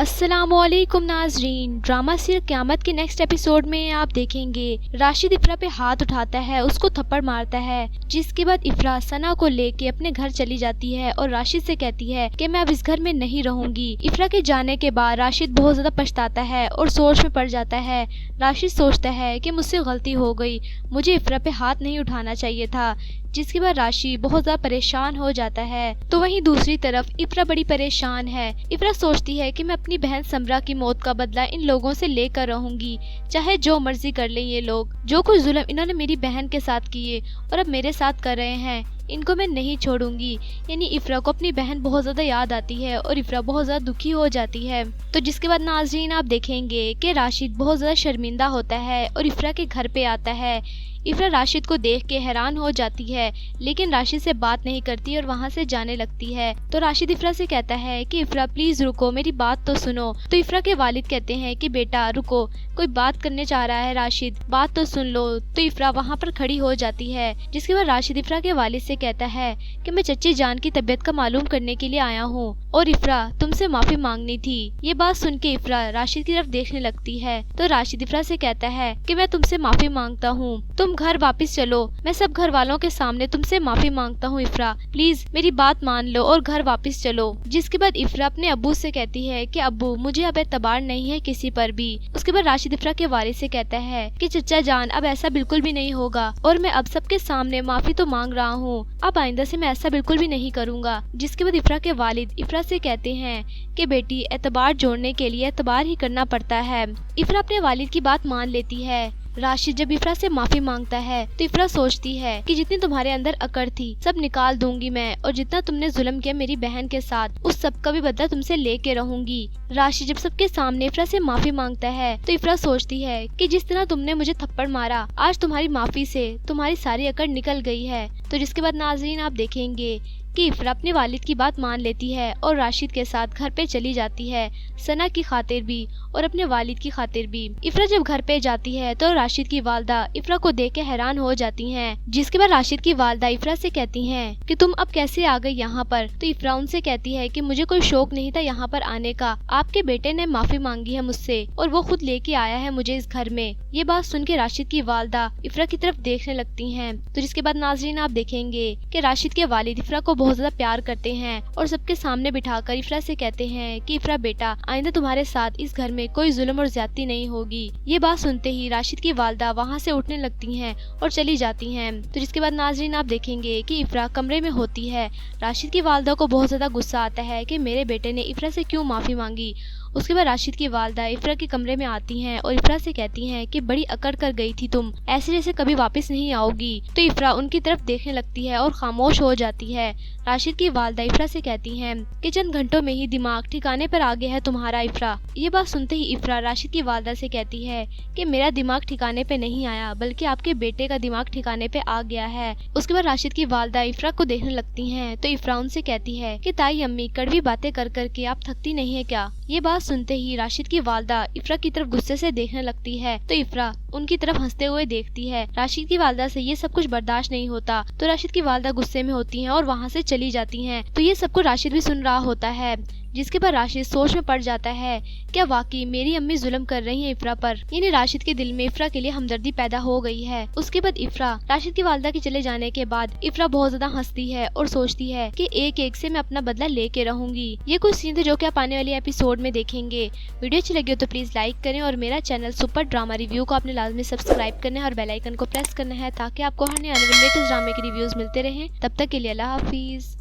अस्सलाम वालेकुम नाजरीन। ड्रामा सीरियल क़यामत के नेक्स्ट एपिसोड में आप देखेंगे राशिद इफ्रा पे हाथ उठाता है, उसको थप्पड़ मारता है, जिसके बाद इफ्रा सना को लेके अपने घर चली जाती है और राशिद से कहती है कि मैं अब इस घर में नहीं रहूंगी। इफ्रा के जाने के बाद राशिद बहुत ज्यादा पछताता है और सोच में पड़ जाता है। राशिद सोचता है कि मुझसे गलती हो गई, मुझे इफ्रा पे हाथ नहीं उठाना चाहिए था, जिसके बाद राशि बहुत ज्यादा परेशान हो जाता है। तो वहीं दूसरी तरफ इफ्रा बड़ी परेशान है। इफ्रा सोचती है कि मैं अपनी बहन समरा की मौत का बदला इन लोगों से लेकर रहूंगी, चाहे जो मर्जी कर ले ये लोग। जो कुछ जुल्म इन्होंने मेरी बहन के साथ किए और अब मेरे साथ कर रहे हैं, इनको मैं नहीं छोड़ूंगी। यानी इफ्रा को अपनी बहन बहुत ज्यादा याद आती है और इफ्रा बहुत ज्यादा दुखी हो जाती है। तो जिसके बाद नाज़रीन आप देखेंगे कि राशिद बहुत ज्यादा शर्मिंदा होता है और इफ्रा के घर पे आता है। इफ्रा राशिद को देख के हैरान हो जाती है, लेकिन राशिद से बात नहीं करती और वहाँ से जाने लगती है। तो राशिद इफ्रा से कहता है कि इफ्रा प्लीज रुको, मेरी बात तो सुनो। तो इफ्रा के वालिद कहते हैं कि बेटा रुको, कोई बात करने चाह रहा है राशिद, बात तो सुन लो। तो इफ्रा वहाँ पर खड़ी हो जाती है। जिसके बाद राशिद इफ्रा के वालिद से कहता है कि मैं चच्ची जान की तबीयत का मालूम करने के लिए आया हूँ और इफ्रा तुमसे माफी मांगनी थी। ये बात सुन के इफ्रा राशिद की तरफ देखने लगती है। तो राशिद इफ्रा से कहता है कि मैं तुमसे माफी मांगता हूँ, तुम घर वापस चलो, मैं सब घर वालों के सामने तुमसे माफी मांगता हूँ इफ्रा, प्लीज मेरी बात मान लो और घर वापस चलो। जिसके बाद इफ्रा अपने अब्बू से कहती है कि अब्बू मुझे अब एतबार नहीं है किसी पर भी। उसके बाद राशिद इफ्रा के वालिद से कहता है कि चचा जान अब ऐसा बिल्कुल भी नहीं होगा और मैं अब सबके सामने माफी तो मांग रहा हूँ, अब आइंदा से मैं ऐसा बिल्कुल भी नहीं करूँगा। जिसके बाद इफ्रा के वालिद इफ्रा से कहते हैं कि बेटी एतबार जोड़ने के लिए एतबार ही करना पड़ता है। इफ्रा अपने वालिद की बात मान लेती है। राशिद जब इफ्रा से माफी मांगता है तो इफ्रा सोचती है कि जितनी तुम्हारे अंदर अकड़ थी सब निकाल दूंगी मैं, और जितना तुमने जुल्म किया मेरी बहन के साथ उस सब का भी बदला तुमसे लेके रहूंगी। राशिद जब सबके सामने इफ्रा से माफी मांगता है तो इफ्रा सोचती है कि जिस तरह तुमने मुझे थप्पड़ मारा, आज तुम्हारी माफी से तुम्हारी सारी अकड़ निकल गई है। तो जिसके बाद नाजरीन आप देखेंगे कि इफ्रा अपने वालिद की बात मान लेती है और राशिद के साथ घर पे चली जाती है, सना की खातिर भी और अपने वालिद की खातिर भी। इफ्रा जब घर पे जाती है तो राशिद की वालदा इफ्रा को देख के हैरान हो जाती हैं। जिसके बाद राशिद की वालदा इफ्रा से कहती हैं कि तुम अब कैसे आ गई यहाँ पर। तो इफ्रा उनसे कहती है कि मुझे कोई शौक नहीं था यहाँ पर आने का, आपके बेटे ने माफी मांगी है मुझसे और वो खुद लेके आया है मुझे इस घर में। ये बात सुन के राशिद की वालदा इफ्रा की तरफ देखने लगती हैं। तो जिसके बाद नाजरीन आप देखेंगे कि राशिद के वालिद इफ्रा को बहुत ज्यादा प्यार करते हैं और सबके सामने बिठाकर इफ्रा से कहते हैं कि इफ्रा बेटा आइंदा तुम्हारे साथ इस घर में कोई जुल्म और ज्यादती नहीं होगी। ये बात सुनते ही राशिद की वालदा वहाँ से उठने लगती हैं और चली जाती हैं। तो जिसके बाद नाजरीन आप देखेंगे कि इफ्रा कमरे में होती है। राशिद की वालदा को बहुत ज्यादा गुस्सा आता है कि मेरे बेटे ने इफ्रा से क्यों माफी मांगी। उसके बाद राशिद की वालदा इफ्रा के कमरे में आती हैं और इफ्रा से कहती हैं कि बड़ी अकड़ कर गई थी तुम, ऐसे जैसे कभी वापस नहीं आओगी। तो इफ्रा उनकी तरफ देखने लगती है और खामोश हो जाती है। राशिद की वालदा इफ्रा से कहती हैं कि चंद घंटों में ही दिमाग ठिकाने पर आ गया है तुम्हारा इफ्रा। ये बात सुनते ही इफ्रा राशिद की वालदा से कहती है कि मेरा दिमाग ठिकाने पे नहीं आया, बल्कि आपके बेटे का दिमाग ठिकाने पे आ गया है। उसके बाद राशिद की वालदा इफ्रा को देखने लगती हैं तो इफ्रा उनसे कहती है कि ताई अम्मी कड़वी बातें कर कर के आप थकती नहीं है क्या। ये बात सुनते ही राशिद की वालदा इफ्रा की तरफ गुस्से से देखने लगती है तो इफ्रा उनकी तरफ हंसते हुए देखती है। राशिद की वालदा से ये सब कुछ बर्दाश्त नहीं होता तो राशिद की वालदा गुस्से में होती हैं और वहाँ से चली जाती हैं। तो ये सब कुछ राशिद भी सुन रहा होता है। जिसके बाद राशिद सोच में पड़ जाता है क्या वाकई मेरी अम्मी जुल्म कर रही हैं इफ्रा पर। यानी राशिद के दिल में इफ्रा के लिए हमदर्दी पैदा हो गई है। उसके बाद इफ्रा राशिद की वालदा के चले जाने के बाद इफ्रा बहुत ज्यादा हंसती है और सोचती है कि एक एक से मैं अपना बदला लेके रहूंगी। ये कुछ सीन थे जो कि आप आने वाली एपिसोड में देखेंगे। वीडियो अच्छी लगी हो तो प्लीज लाइक करें और मेरा चैनल सुपर ड्रामा रिव्यू को आपने लाजमी सब्सक्राइब करना है और बेल आइकन को प्रेस करना है ताकि आपको हर आने वाले लेटेस्ट ड्रामे के रिव्यूज मिलते रहे। तब तक के लिए अल्लाह हाफिज।